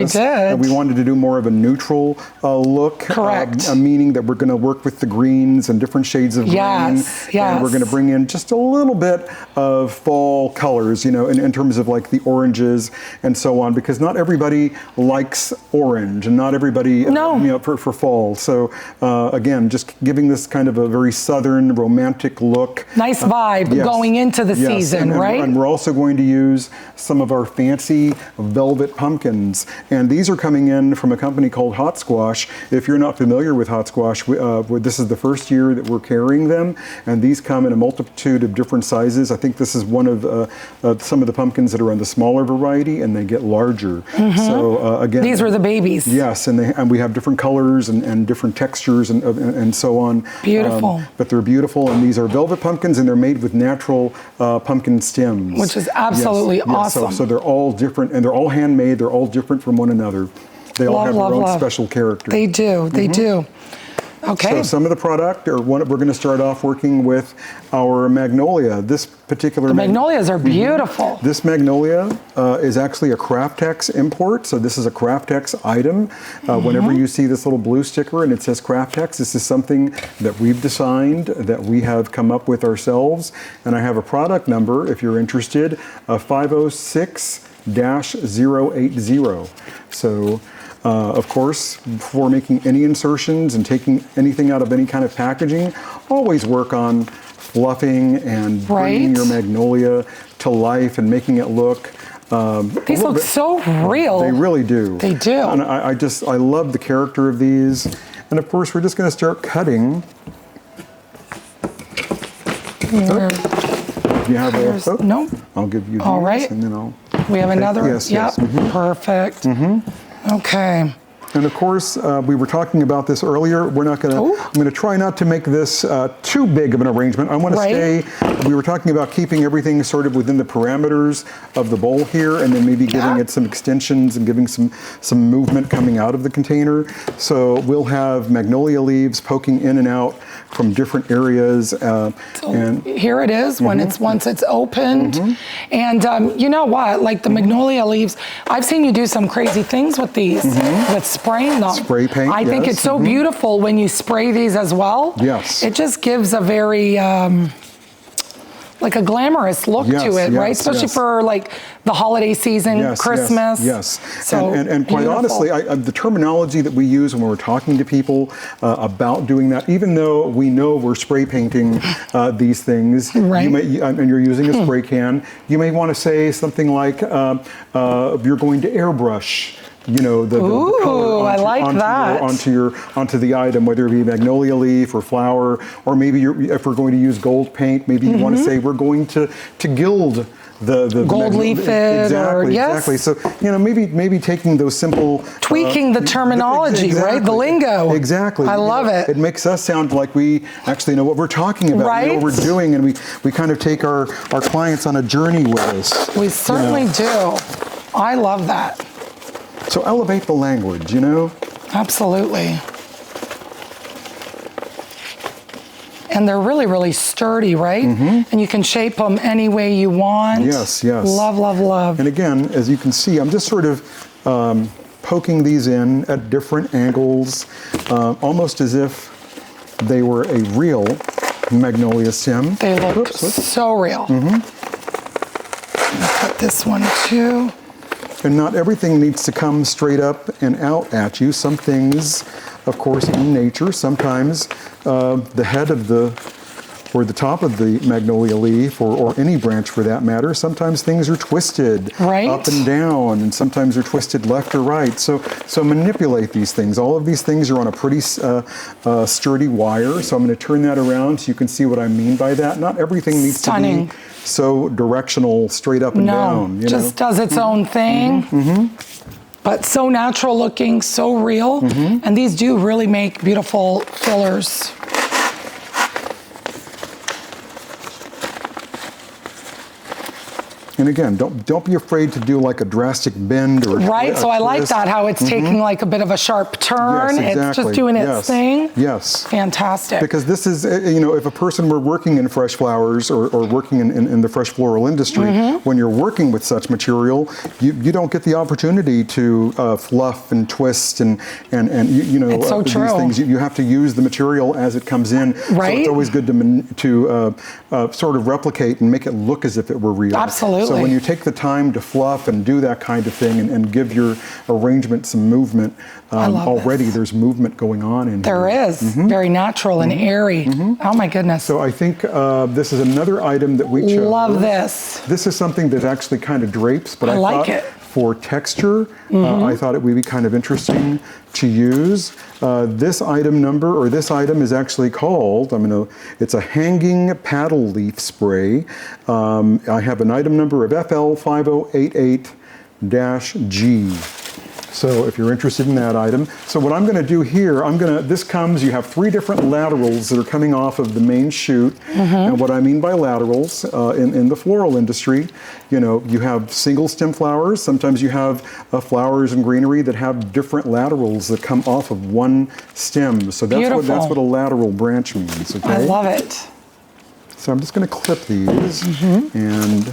And we wanted to do more of a neutral look. Correct. Meaning that we're going to work with the greens and different shades of green. Yes. And we're going to bring in just a little bit of fall colors, you know, in terms of like the oranges and so on, because not everybody likes orange and not everybody, you know, for fall. So again, just giving this kind of a very southern romantic look. Nice vibe going into the season, right? And we're also going to use some of our fancy velvet pumpkins. And these are coming in from a company called Hot Squash. If you're not familiar with Hot Squash, this is the first year that we're carrying them. And these come in a multitude of different sizes. I think this is one of some of the pumpkins that are on the smaller variety, and they get larger. So again, these were the babies. Yes, and we have different colors and different textures and so on. Beautiful. But they're beautiful, and these are velvet pumpkins, and they're made with natural pumpkin stems. Which is absolutely awesome. So they're all different, and they're all handmade. They're all different from one another. They all have their own special character. They do. They do. Okay. So some of the product, we're going to start off working with our magnolia. This particular the magnolias are beautiful. This magnolia is actually a CRAFTEX import. So this is a CRAFTEX item. Whenever you see this little blue sticker and it says CRAFTEX, this is something that we've designed, that we have come up with ourselves. And I have a product number, if you're interested, 506-080. So of course, before making any insertions and taking anything out of any kind of packaging, always work on fluffing and bringing your magnolia to life and making it look these look so real. They really do. They do. And I love the character of these. And of course, we're just going to start cutting. Yeah. Do you have a no. I'll give you these. All right. And then I'll. We have another. Yes. Yep. Yes. Perfect. Okay. And of course, we were talking about this earlier. We're not going to, I'm going to try not to make this too big of an arrangement. I want to stay, we were talking about keeping everything sort of within the parameters of the bowl here, and then maybe giving it some extensions and giving some movement coming out of the container. So we'll have magnolia leaves poking in and out from different areas. And here it is when once it's opened. And you know what, like the magnolia leaves, I've seen you do some crazy things with these, with spraying them. Spray paint, I think it's so beautiful when you spray these as well. Yes. It just gives a very, like a glamorous look to it, right? Especially for like the holiday season, Christmas. Yes. So and quite honestly, the terminology that we use when we're talking to people about doing that, even though we know we're spray painting these things, you may, and you're using a spray can, you may want to say something like, you're going to airbrush, you know, the color onto the item, whether it be magnolia leaf or flower, or maybe if we're going to use gold paint, maybe you want to say we're going to gild the gold leaf exactly. So you know, maybe taking those simple tweaking the terminology, right? The lingo. Exactly. I love it. It makes us sound like we actually know what we're talking about. Right. We know what we're doing, and we kind of take our clients on a journey with us. We certainly do. I love that. So elevate the language, you know? Absolutely. And they're really, really sturdy, right? And you can shape them any way you want. Yes. Love, love, love. And again, as you can see, I'm just sort of poking these in at different angles, almost as if they were a real magnolia stem. They look so real. Put this one too. And not everything needs to come straight up and out at you. Some things, of course, in nature, sometimes the head of or the top of the magnolia leaf, or any branch for that matter, sometimes things are twisted up and down, and sometimes they're twisted left or right. So manipulate these things. All of these things are on a pretty sturdy wire, so I'm going to turn that around so you can see what I mean by that. Not everything needs to be so directional, straight up and down. Just does its own thing. But so natural looking, so real. And these do really make beautiful fillers. And again, don't be afraid to do like a drastic bend or right. So I like twist. that, how it's taking like a bit of a sharp turn. Yes, exactly. It's just doing its thing. Yes. Fantastic. Because this is, if a person were working in fresh flowers or working in the fresh floral industry, when you're working with such material, you don't get the opportunity to fluff and twist and It's so true. these things. You have to use the material as it comes in. Right. So it's always good to sort of replicate and make it look as if it were real. Absolutely. So when you take the time to fluff and do that kind of thing and give your arrangement some movement, already there's movement going on in there. here. There is. Very natural and airy. Oh my goodness. So I think this is another item that we chose. Love this. This is something that actually kind of drapes, but I like thought it. for texture, I thought it would be kind of interesting to use. This item is actually called, it's a hanging paddle leaf spray. I have an item number of FL5088-G. So if you're interested in that item. So what I'm going to do here, you have 3 different laterals that are coming off of the main shoot. And what I mean by laterals in the floral industry, you have single stem flowers. Sometimes you have flowers and greenery that have different laterals that come off of one stem. So that's what a lateral branch means. Okay? I love it. So I'm just going to clip these and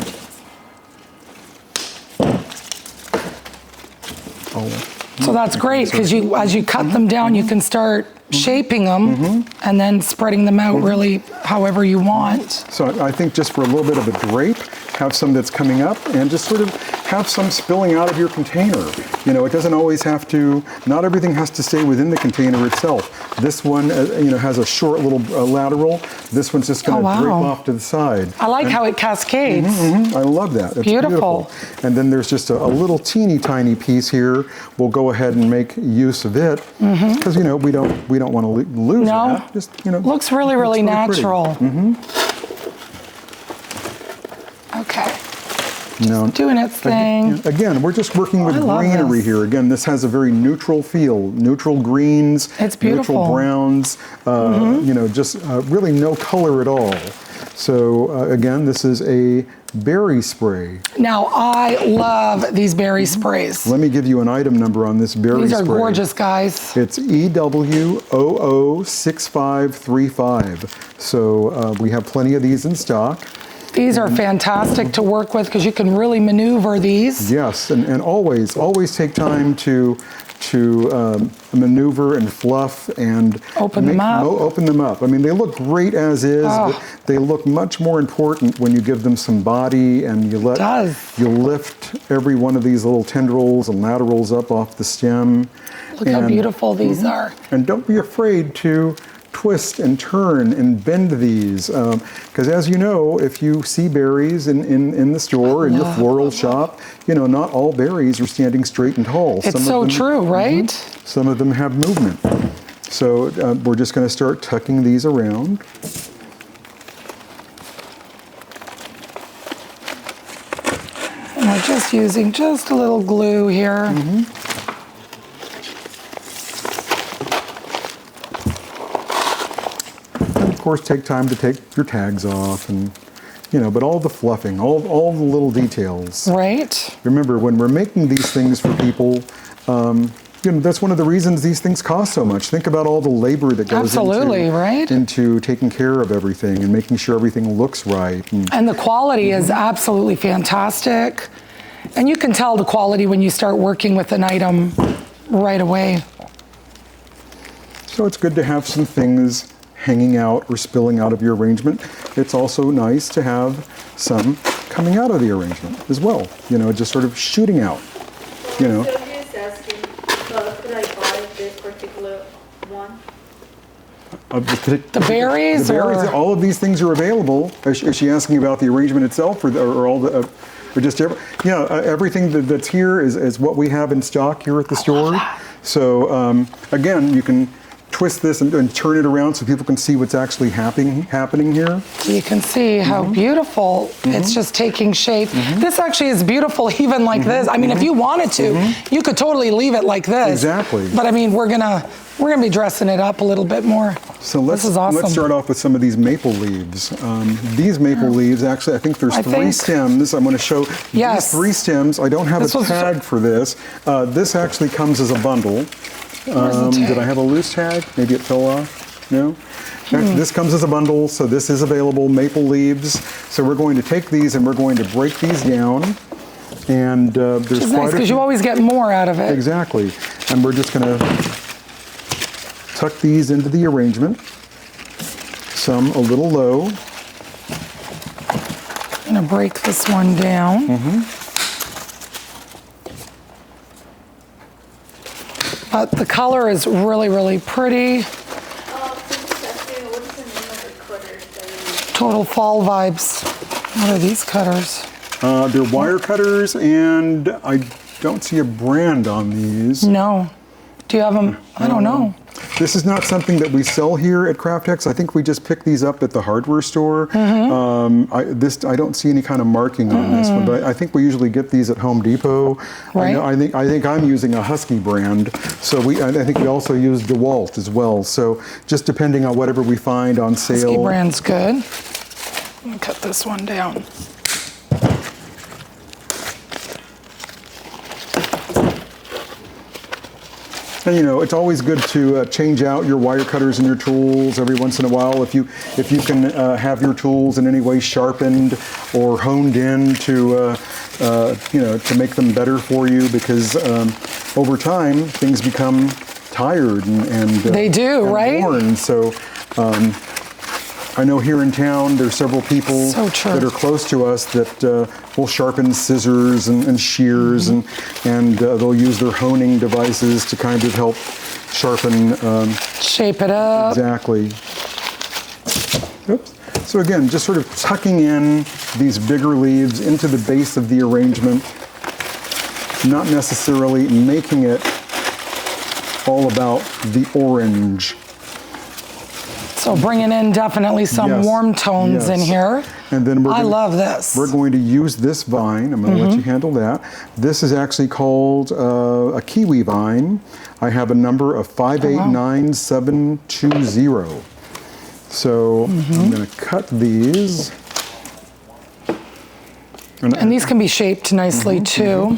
So that's great because as you cut them down, you can start shaping them and then spreading them out really however you want. So I think just for a little bit of a drape, have some that's coming up and just sort of have some spilling out of your container. It doesn't always have to, not everything has to stay within the container itself. This one, has a short little lateral. This one's just going to drape off to the side. I like how it cascades. I love that. It's beautiful. And then there's just a little teeny tiny piece here. We'll go ahead and make use of it because, we don't want to lose that. Just, looks really, really natural. Okay. Just doing its thing. Again, we're just working with greenery here. Again, this has a very neutral feel. Neutral greens, it's beautiful. Neutral browns, just really no color at all. So again, this is a berry spray. Now, I love these berry sprays. Let me give you an item number on this berry spray. These are gorgeous, guys. It's EW006535. So we have plenty of these in stock. These are fantastic to work with because you can really maneuver these. Yes, and always take time to maneuver and fluff and open them up. They look great as is, but they look much more important when you give them some body and you lift every one of these little tendrils and laterals up off the stem. Look how beautiful these are. And don't be afraid to twist and turn and bend these, because as you know, if you see berries in the store, in your floral shop, not all berries are standing straight and tall. It's so true, right? Some of them have movement. So we're just going to start tucking these around. And we're just using just a little glue here. Of course, take time to take your tags off and, but all the fluffing, all the little details. Right. Remember, when we're making these things for people, that's one of the reasons these things cost so much. Think about all the labor that goes into taking care of everything and making sure everything looks right. And the quality is absolutely fantastic. And you can tell the quality when you start working with an item right away. So it's good to have some things hanging out or spilling out of your arrangement. It's also nice to have some coming out of the arrangement as well, just sort of shooting out, Silvia is asking, could I buy this particular one? The berries? All of these things are available. Is she asking about the arrangement itself or all the... or just everything that's here is what we have in stock here at the store. So again, you can twist this and turn it around so people can see what's actually happening here. You can see how beautiful it's just taking shape. This actually is beautiful even like this. I mean, if you wanted to, you could totally leave it like this. Exactly. But I mean, we're gonna be dressing it up a little bit more. So this is awesome. Let's start off with some of these maple leaves. These maple leaves, actually, I think there's three stems. I'm going to show these 3 stems. I don't have a tag for this. This actually comes as a bundle. Did I have a loose tag? Maybe it fell off? No? This comes as a bundle, so this is available, maple leaves. So we're going to take these and we're going to break these down. And there's Which is quite nice, because you always get more out of it. Exactly. And we're just going to tuck these into the arrangement. Some a little low. I'm gonna break this one down. But the color is really, really pretty. What's the name of the cutters that you use? Total fall vibes. What are these cutters? They're wire cutters, and I don't see a brand on these. No. Do you have them? I don't know. This is not something that we sell here at CRAFTEX. I think we just pick these up at the hardware store. I don't see any kind of marking on this one, but I think we usually get these at Home Depot. Right. I think I'm using a Husky brand, so I think we also use DeWalt as well. So just depending on whatever we find on sale. Husky brand's good. Let me cut this one down. And it's always good to change out your wire cutters and your tools every once in a while. If you can have your tools in any way sharpened or honed in to to make them better for you, because over time things become tired and they do, and right? worn. So I know here in town there's several people that are close to us that will sharpen scissors and shears, and they'll use their honing devices to kind of help sharpen. Shape it up. Exactly. Oops. So again, just sort of tucking in these bigger leaves into the base of the arrangement, not necessarily making it all about the orange. So bringing in definitely some warm tones in here. And then I love this. We're going to use this vine. I'm going to let you handle that. This is actually called a kiwi vine. I have a number of 589720. So I'm going to cut these. And these can be shaped nicely too.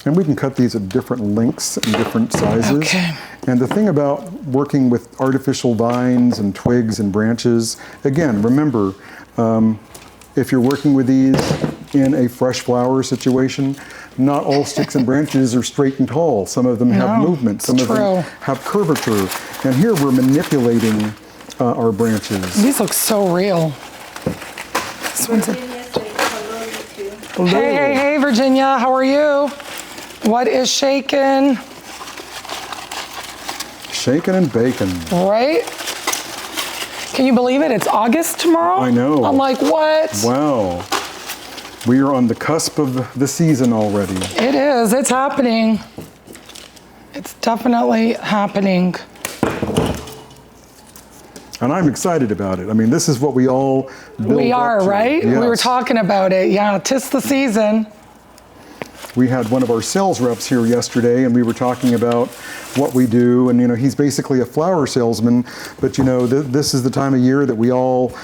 And we can cut these at different lengths and different sizes. Okay. And the thing about working with artificial vines and twigs and branches, again, remember, if you're working with these in a fresh flower situation, not all sticks and branches are straight and tall. Some of them have movement. Some of them have curvature. And here we're manipulating our branches. These look so real. This one's Hey, Virginia, how are you? What is shaking? Shaking and baking. Right? Can you believe it? It's August tomorrow? I know. I'm like, what? Wow. We are on the cusp of the season already. It is. It's happening. It's definitely happening. And I'm excited about it. I mean, this is what we all build We are, up to. right? Yes. We were talking about it. Yeah, 'tis the season. We had one of our sales reps here yesterday, and we were talking about what we do. And he's basically a flower salesman, but this is the time of year that we all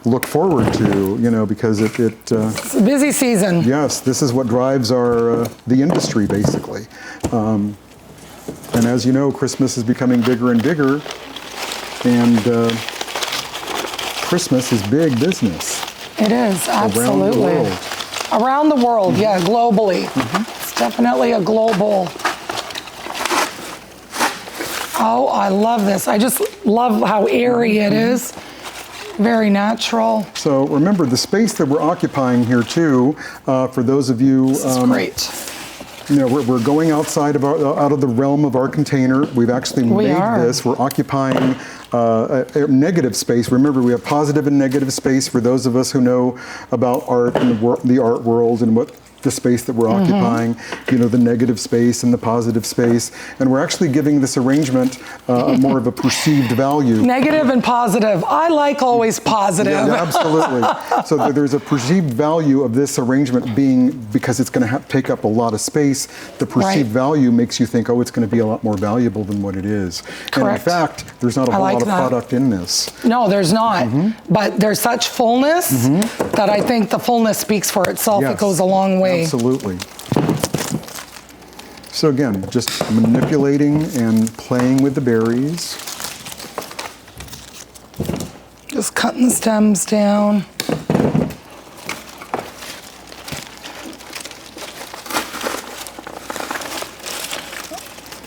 look forward to. Because it's a busy season. Yes, this is what drives our the industry basically. And as you know, Christmas is becoming bigger and bigger, and Christmas is big business. It is, absolutely. Around the world. Around the world, yeah, globally. It's definitely a global. Oh, I love this. I just love how airy it is. Very natural. So remember the space that we're occupying here too, for those of you. This is great. We're going outside of out of the realm of our container. We've actually made this. We're occupying a negative space. Remember, we have positive and negative space for those of us who know about art and the art world and what the space that we're occupying, you know, the negative space and the positive space. And we're actually giving this arrangement more of a perceived value. Negative and positive. I like always positive. Yeah, absolutely. So there's a perceived value of this arrangement being, because it's going to take up a lot of space, the perceived value makes you think, oh, it's going to be a lot more valuable than what it is. Correct. And in fact, there's not a whole lot of product in this. No, there's not. But there's such fullness that I think the fullness speaks for itself. Yes, it goes a long way. absolutely. So again, just manipulating and playing with the berries. Just cutting the stems down.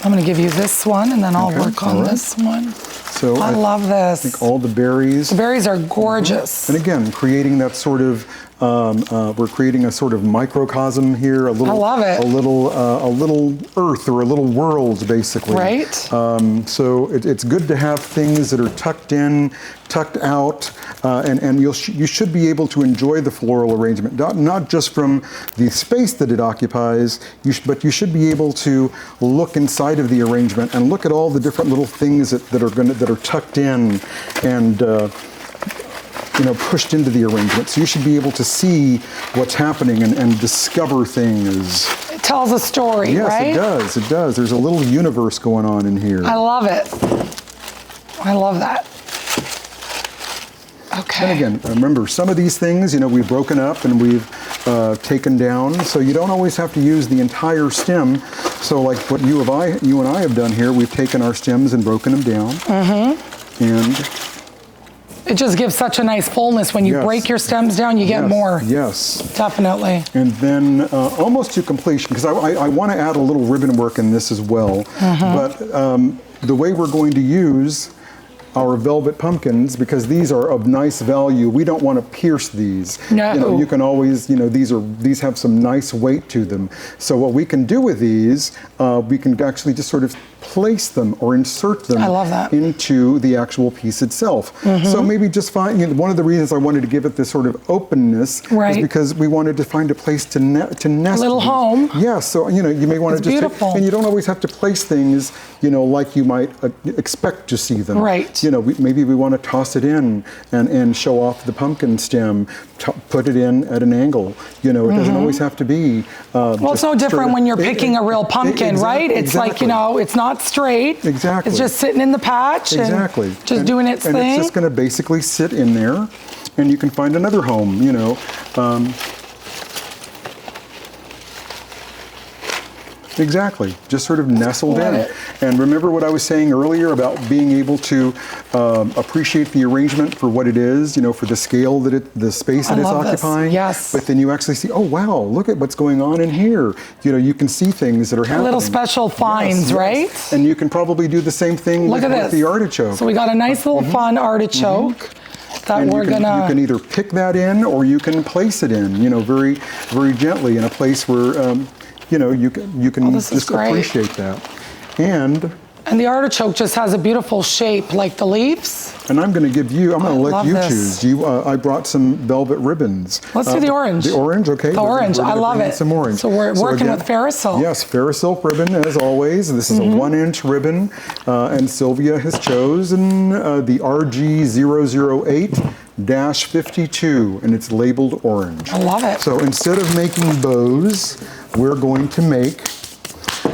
I'm going to give you this one, and then I'll work on this one. So I love this. I think all the berries. The berries are gorgeous. And again, creating that sort of, we're creating a sort of microcosm here. I love it. A little earth or a little world, basically. Right. So it's good to have things that are tucked in, tucked out, and you should be able to enjoy the floral arrangement, not just from the space that it occupies, but you should be able to look inside of the arrangement and look at all the different little things that are tucked in and you know, pushed into the arrangement. So you should be able to see what's happening and discover things. It tells a story, right? Yes, it does. It does. There's a little universe going on in here. I love it. I love that. Okay. And again, remember, some of these things, you know, we've broken up and we've taken down, so you don't always have to use the entire stem. So like what you and I have done here, we've taken our stems and broken them down. And it just gives such a nice fullness. When you break your stems down, you get more. Yes. Definitely. And then almost to completion, because I want to add a little ribbon work in this as well. But the way we're going to use our velvet pumpkins, because these are of nice value, we don't want to pierce these. No. You know, you can always, you know, these have some nice weight to them. So what we can do with these, we can actually just sort of place them or insert them into the actual piece itself. So maybe just find, you know, one of the reasons I wanted to give it this sort of openness is because we wanted to find a place to nest. A little home. Yeah, so, you know, you may want to just beautiful. and you don't always have to place things, you know, like you might expect to see them. Right. You know, maybe we want to toss it in and show off the pumpkin stem, put it in at an angle. You know, it doesn't always have to be. Well, it's no different when you're picking a real pumpkin, right? It's like, you know, it's not straight. Exactly. It's just sitting in the patch. Exactly. And just doing its thing. And it's just going to basically sit in there, and you can find another home, you know. Exactly, just sort of nestled in. And remember what I was saying earlier about being able to appreciate the arrangement for what it is, you know, for the scale that the space that it's occupying. Yes. But then you actually see, oh wow, look at what's going on in here. You know, you can see things that are happening. Little special finds, right? And you can probably do the same thing with the artichoke. So we got a nice little fun artichoke. That and we're you can either pick that in or you can place it in, you know, very, very gently in a place where you know, you can just appreciate that. And the artichoke just has a beautiful shape, like the leaves. And I'm going to let you choose. I brought some velvet ribbons. Let's do the orange. The orange, okay. The orange, I love it. Some orange. So we're working with Ferris silk. Yes, Ferris silk ribbon as always. This is a 1-inch ribbon, and Silvia has chosen the RG008-52, and it's labeled orange. I love it. So instead of making bows, we're going to make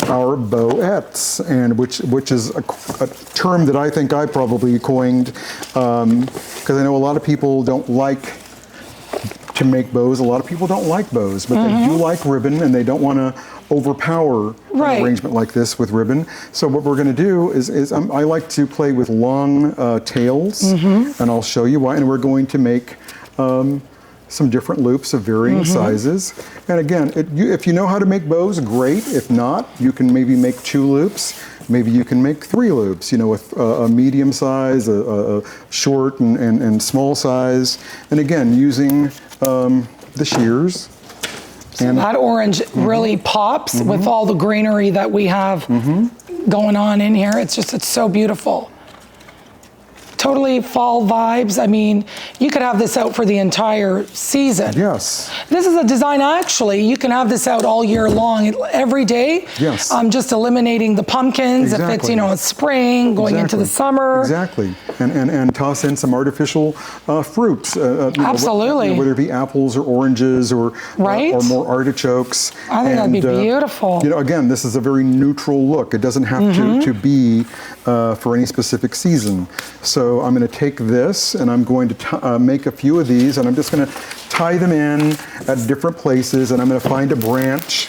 our bowettes, and which is a term that I think I probably coined, because I know a lot of people don't like to make bows. A lot of people don't like bows, but they do like ribbon, and they don't want to overpower an arrangement like this with ribbon. So what we're going to do is I like to play with long tails, and I'll show you why. And we're going to make some different loops of varying sizes. And again, if you know how to make bows, great. If not, you can maybe make 2 loops. Maybe you can make 3 loops, you know, with a medium size, a short and small size. And again, using the shears. And that orange really pops with all the greenery that we have going on in here. It's so beautiful. totally fall vibes. I mean, you could have this out for the entire season. Yes. This is a design, actually, you can have this out all year long, every day. Yes. Just eliminating the pumpkins, if it's, you know, it's spring, going into the summer. Exactly. And toss in some artificial fruits. Absolutely. Whether it be apples or oranges or more artichokes. I think that'd be beautiful. You know, again, this is a very neutral look. It doesn't have to be for any specific season. So I'm going to take this and I'm going to make a few of these, and I'm just going to tie them in at different places, and I'm going to find a branch.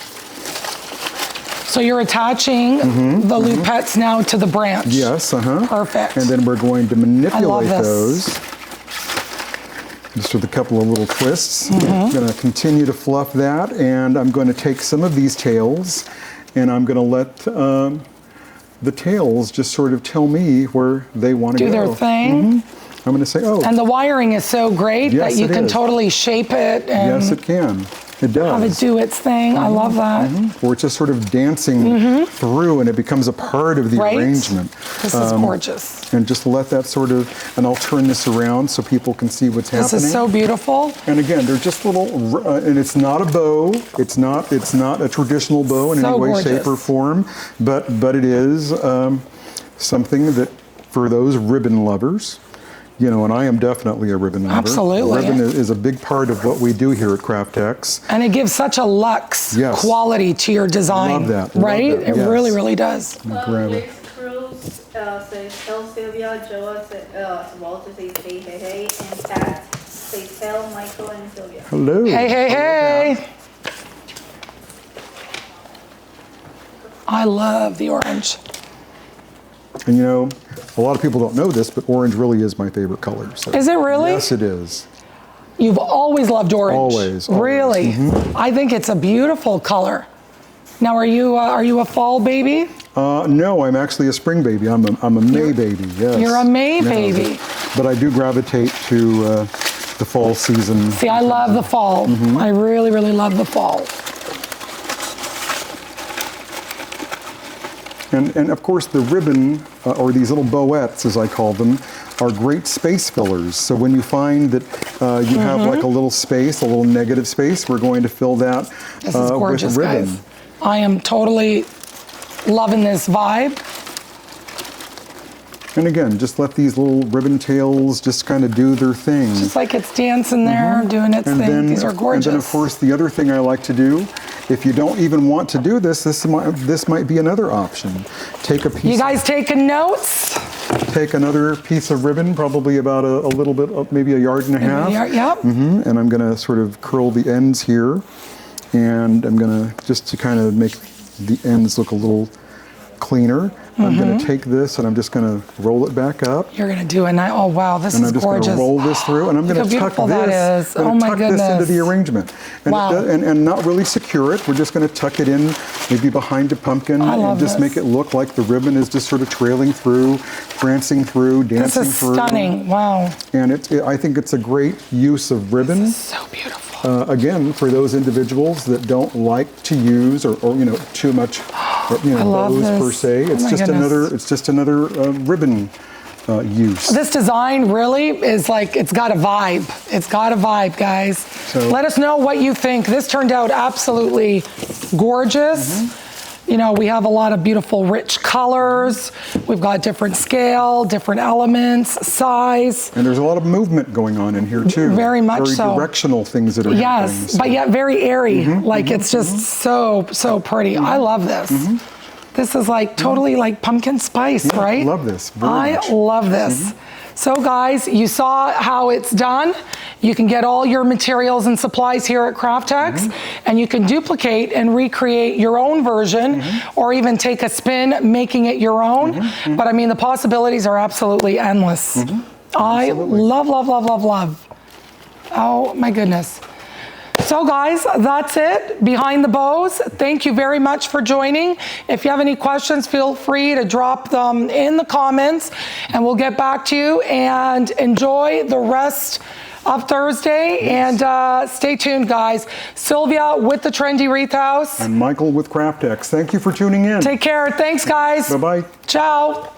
So you're attaching the loopets now to the branch. Yes, Perfect. And then we're going to manipulate I love those. Just with a couple of little twists. I'm going to continue to fluff that, and I'm going to take some of these tails, and I'm going to let the tails just sort of tell me where they want to go. Do their thing. I'm going to say, oh. And the wiring is so great that you can totally shape it. And yes, it can. It does. Have it do its thing. I love that. Or it's just sort of dancing through, and it becomes a part of the arrangement. This is gorgeous. And just let that sort of, and I'll turn this around so people can see what's happening. This is so beautiful. And again, they're just little, and it's not a bow. It's not a traditional bow in any way, shape, or form. But it is something that for those ribbon lovers. You know, and I am definitely a ribbon lover. Absolutely. Ribbon is a big part of what we do here at CRAFTEX. And it gives such a luxe quality to your design. Love that. Right? Love that. It really, really does. Liz Cruz says, tell Silvia, Joa says, Walter says, hey, hey, hey, and Pat says, tell Michael and Silvia. Hello. Hey, hey, hey. I love the orange. And you know, a lot of people don't know this, but orange really is my favorite color. So. Is it really? Yes, it is. You've always loved orange. Always. Really? I think it's a beautiful color. Now, are you a fall baby? No, I'm actually a spring baby. I'm a May baby. Yes. You're a May baby. But I do gravitate to the fall season. See, I love the fall. I really, really love the fall. And of course, the ribbon, or these little bowettes, as I call them, are great space fillers. So when you find that you have like a little space, a little negative space, we're going to fill that This is gorgeous, with ribbon. guys. I am totally loving this vibe. And again, just let these little ribbon tails just kind of do their thing. Just like it's dancing there, doing its thing. These are gorgeous. And then, of course, the other thing I like to do, if you don't even want to do this, this might be another option. Take a piece. You guys taking notes? Take another piece of ribbon, probably about a little bit, maybe a yard and a half. Yep. And I'm going to sort of curl the ends here. And I'm going to, just to kind of make the ends look a little cleaner, I'm going to take this and I'm just going to roll it back up. You're going to do a nice, oh wow, this is gorgeous. And I'm just going to roll this through, and I'm going to tuck this. Oh my goodness. This into the arrangement. And, and not really secure it. We're just going to tuck it in, maybe behind a pumpkin, and just make it look like the ribbon is just sort of trailing through, prancing through, dancing through. This is stunning. Wow. And I think it's a great use of ribbon. This is so beautiful. Again, for those individuals that don't like to use or you know, too much bows per se, it's just another ribbon use. This design really is like, it's got a vibe. It's got a vibe, guys. So, let us know what you think. This turned out absolutely gorgeous. You know, we have a lot of beautiful, rich colors. We've got different scale, different elements, size. And there's a lot of movement going on in here too. Very much so. Very directional things that are happening. Yes, but yet very airy. Like it's just so pretty. I love this. This is like totally like pumpkin spice, right? I love this. Very much. Love this. So guys, you saw how it's done. You can get all your materials and supplies here at CRAFTEX, and you can duplicate and recreate your own version, or even take a spin making it your own. But I mean, the possibilities are absolutely endless. I love. Oh my goodness. So guys, that's it. Behind the Bows, thank you very much for joining. If you have any questions, feel free to drop them in the comments and we'll get back to you, and enjoy the rest of Thursday. And stay tuned, guys. Silvia with the Trendy Wreath House. And Michael with CRAFTEX. Thank you for tuning in. Take care. Thanks, guys. Bye-bye. Ciao.